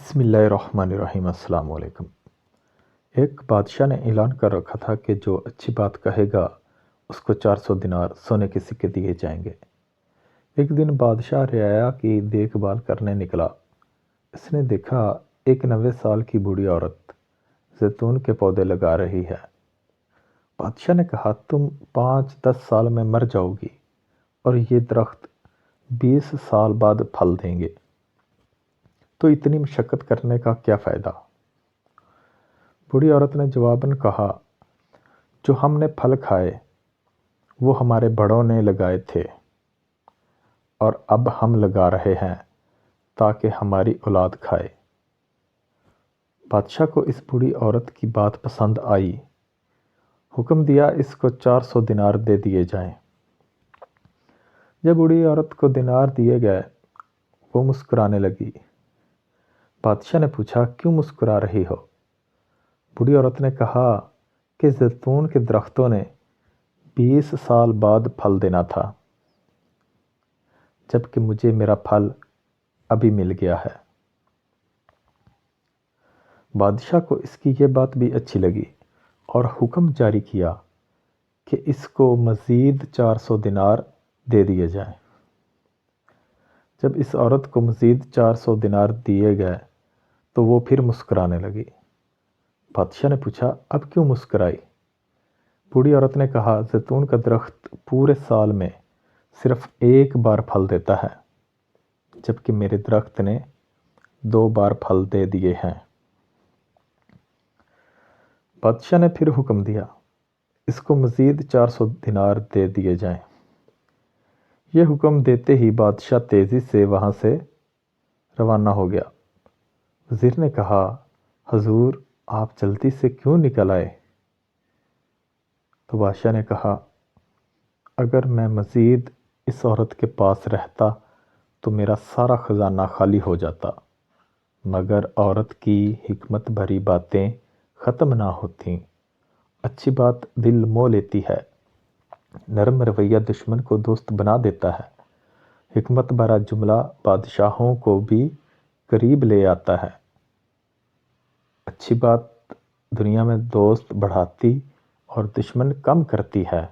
بسم اللہ الرحمن الرحیم۔ السلام علیکم۔ ایک بادشاہ نے اعلان کر رکھا تھا کہ جو اچھی بات کہے گا اس کو 400 دینار سونے کے سکے دیے جائیں گے۔ ایک دن بادشاہ رعایا کی دیکھ بھال کرنے نکلا۔ اس نے دیکھا ایک 90 سال کی بوڑھی عورت زیتون کے پودے لگا رہی ہے۔ بادشاہ نے کہا، تم 5-10 سال میں مر جاؤ گی اور یہ درخت 20 سال بعد پھل دیں گے، تو اتنی مشقت کرنے کا کیا فائدہ؟ بوڑھی عورت نے جواباً کہا، جو ہم نے پھل کھائے وہ ہمارے بڑوں نے لگائے تھے اور اب ہم لگا رہے ہیں تاکہ ہماری اولاد کھائے۔ بادشاہ کو اس بوڑھی عورت کی بات پسند آئی۔ حکم دیا اس کو 400 دینار دے دیے جائیں۔ جب بوڑھی عورت کو دینار دیے گئے وہ مسکرانے لگی۔ بادشاہ نے پوچھا، کیوں مسکرا رہی ہو؟ بوڑھی عورت نے کہا کہ زیتون کے درختوں نے 20 سال بعد پھل دینا تھا، جبکہ مجھے میرا پھل ابھی مل گیا ہے۔ بادشاہ کو اس کی یہ بات بھی اچھی لگی اور حکم جاری کیا کہ اس کو مزید 400 دینار دے دیے جائیں۔ جب اس عورت کو مزید 400 دینار دیے گئے تو وہ پھر مسکرانے لگی۔ بادشاہ نے پوچھا، اب کیوں مسکرائی؟ بوڑھی عورت نے کہا، زیتون کا درخت پورے سال میں صرف ایک بار پھل دیتا ہے، جبکہ میرے درخت نے 2 بار پھل دے دیے ہیں۔ بادشاہ نے پھر حکم دیا، اس کو مزید 400 دینار دے دیے جائیں۔ یہ حکم دیتے ہی بادشاہ تیزی سے وہاں سے روانہ ہو گیا۔ وزیر نے کہا، حضور آپ جلدی سے کیوں نکل آئے؟ تو بادشاہ نے کہا، اگر میں مزید اس عورت کے پاس رہتا تو میرا سارا خزانہ خالی ہو جاتا، مگر عورت کی حکمت بھری باتیں ختم نہ ہوتیں۔ اچھی بات دل مو لیتی ہے، نرم رویہ دشمن کو دوست بنا دیتا ہے، حکمت بھرا جملہ بادشاہوں کو بھی قریب لے آتا ہے۔ اچھی بات دنیا میں دوست بڑھاتی اور دشمن کم کرتی ہے،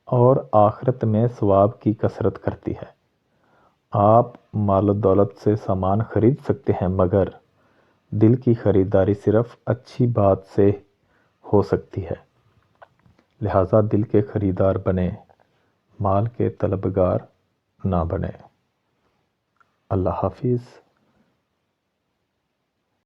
اور آخرت میں ثواب کی کثرت کرتی ہے۔ آپ مال و دولت سے سامان خرید سکتے ہیں، مگر دل کی خریداری صرف اچھی بات سے ہو سکتی ہے۔ لہٰذا دل کے خریدار بنیں، مال کے طلبگار نہ بنیں۔ اللہ حافظ۔